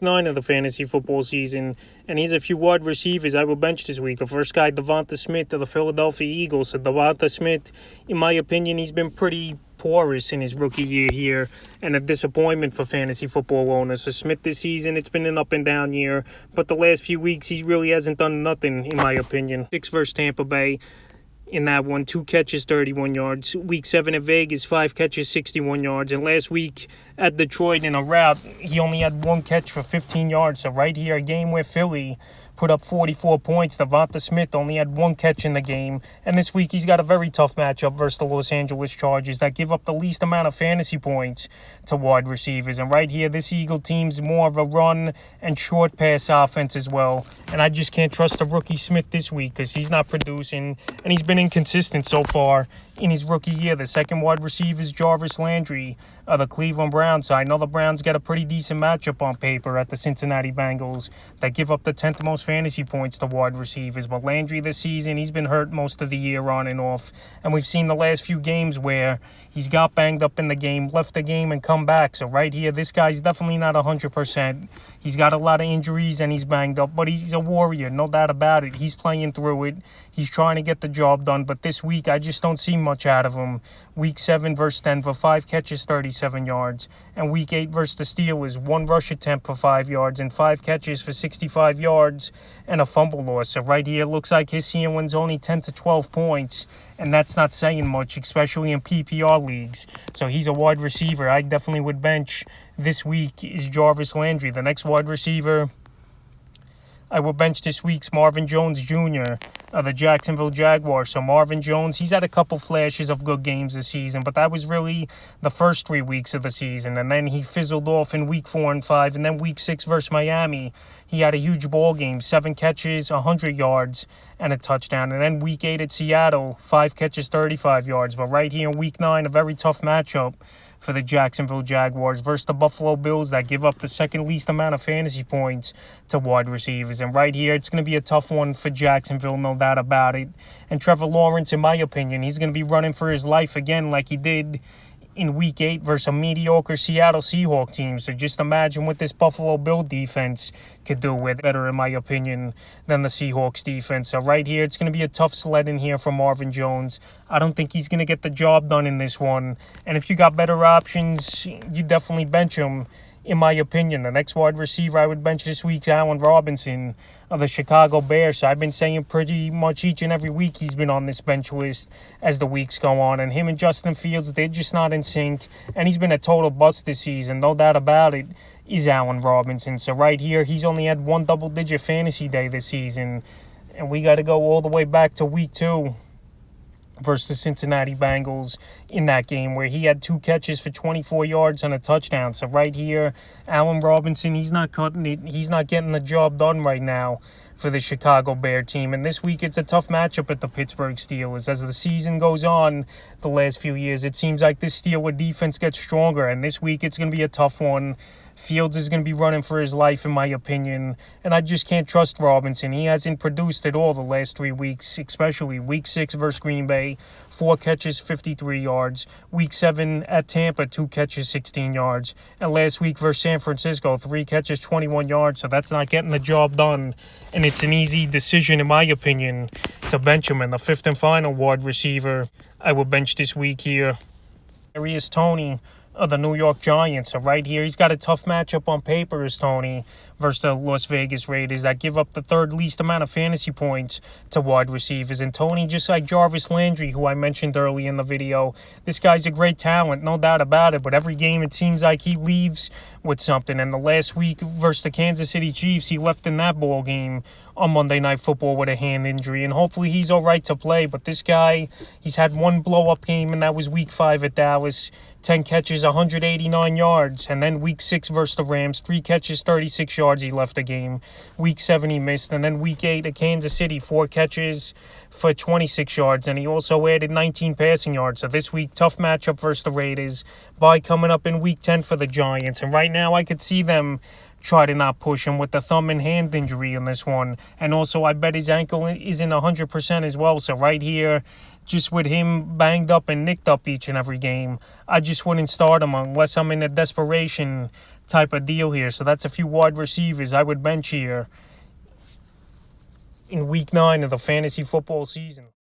9 of the fantasy football season, and here's a few wide receivers I will bench this week. The first guy, DeVonta Smith of the Philadelphia Eagles. So DeVonta Smith, in my opinion, he's been pretty porous in his rookie year here, and a disappointment for fantasy football owners. So Smith this season, it's been an up and down year, but the last few weeks he really hasn't done nothing, in my opinion. 6 versus Tampa Bay. In that one, 2 catches, 31 yards. Week 7 at Vegas, 5 catches, 61 yards. And last week at Detroit in a rout, he only had 1 catch for 15 yards. So right here, a game where Philly put up 44 points. DeVonta Smith only had 1 catch in the game. And this week, he's got a very tough matchup versus the Los Angeles Chargers that give up the least amount of fantasy points to wide receivers. And right here, this Eagle team's more of a run and short pass offense as well. And I just can't trust the rookie Smith this week because he's not producing, and he's been inconsistent so far in his rookie year. The second wide receiver is Jarvis Landry of the Cleveland Browns. So I know the Browns got a pretty decent matchup on paper at the Cincinnati Bengals that give up the 10th most fantasy points to wide receivers. But Landry this season, he's been hurt most of the year on and off. And we've seen the last few games where he's got banged up in the game, left the game, and come back. So right here, this guy's definitely not 100%. He's got a lot of injuries and he's banged up, but he's a warrior, no doubt about it. He's playing through it. He's trying to get the job done, but this week I just don't see much out of him. Week 7 versus Denver, 5 catches, 37 yards. And Week 8 versus the Steelers, 1 rush attempt for 5 yards and 5 catches for 65 yards and a fumble loss. So right here, it looks like his ceiling's only 10 to 12 points, and that's not saying much, especially in PPR leagues. So he's a wide receiver I definitely would bench this week is Jarvis Landry. The next wide receiver I will bench this week's Marvin Jones Jr. of the Jacksonville Jaguars. So Marvin Jones, he's had a couple flashes of good games this season, but that was really the first 3 weeks of the season. And then he fizzled off in Week 4 and 5. And then Week 6 versus Miami, he had a huge ball game, 7 catches, 100 yards, and a touchdown. And then Week 8 at Seattle, 5 catches, 35 yards. But right here in Week 9, a very tough matchup for the Jacksonville Jaguars versus the Buffalo Bills that give up the second least amount of fantasy points to wide receivers. And right here, it's going to be a tough one for Jacksonville, no doubt about it. And Trevor Lawrence, in my opinion, he's going to be running for his life again like he did in Week 8 versus a mediocre Seattle Seahawks team. So just imagine what this Buffalo Bill defense could do with better, in my opinion, than the Seahawks defense. So right here, it's going to be a tough sled in here for Marvin Jones. I don't think he's going to get the job done in this one. And if you got better options, you definitely bench him, in my opinion. The next wide receiver I would bench this week's Allen Robinson of the Chicago Bears. So I've been saying pretty much each and every week he's been on this bench list as the weeks go on. And him and Justin Fields, they're just not in sync. And he's been a total bust this season, no doubt about it, is Allen Robinson. So right here, he's only had 1 double-digit fantasy day this season. And we got to go all the way back to Week 2 versus the Cincinnati Bengals in that game where he had 2 catches for 24 yards and a touchdown. So right here, Allen Robinson, he's not cutting it. He's not getting the job done right now for the Chicago Bear team. And this week, it's a tough matchup at the Pittsburgh Steelers. As the season goes on the last few years, it seems like this Steeler defense gets stronger. And this week, it's going to be a tough one. Fields is going to be running for his life, in my opinion. And I just can't trust Robinson. He hasn't produced at all the last 3 weeks, especially Week 6 versus Green Bay, 4 catches, 53 yards. Week 7 at Tampa, 2 catches, 16 yards. And last week versus San Francisco, 3 catches, 21 yards. So that's not getting the job done. And it's an easy decision, in my opinion, to bench him. And the 5th and final wide receiver I will bench this week here, Kadarius Toney of the New York Giants. So right here, he's got a tough matchup on paper as Toney versus the Las Vegas Raiders that give up the 3rd least amount of fantasy points to wide receivers. And Toney, just like Jarvis Landry, who I mentioned early in the video, this guy's a great talent, no doubt about it. But every game, it seems like he leaves with something. And the last week versus the Kansas City Chiefs, he left in that ball game on Monday Night Football with a hand injury. And hopefully he's all right to play. But this guy, he's had 1 blow-up game, and that was Week 5 at Dallas. 10 catches, 189 yards. And then Week 6 versus the Rams, 3 catches, 36 yards. He left the game. Week 7 he missed. And then Week 8 at Kansas City, 4 catches for 26 yards. And he also added 19 passing yards. So this week, tough matchup versus the Raiders. Bye coming up in Week 10 for the Giants. And right now, I could see them try to not push him with the thumb and hand injury in this one. And also, I bet his ankle isn't 100% as well. So right here, just with him banged up and nicked up each and every game, I just wouldn't start him unless I'm in a desperation type of deal here. So that's a few wide receivers I would bench here in week 9 of the fantasy football season.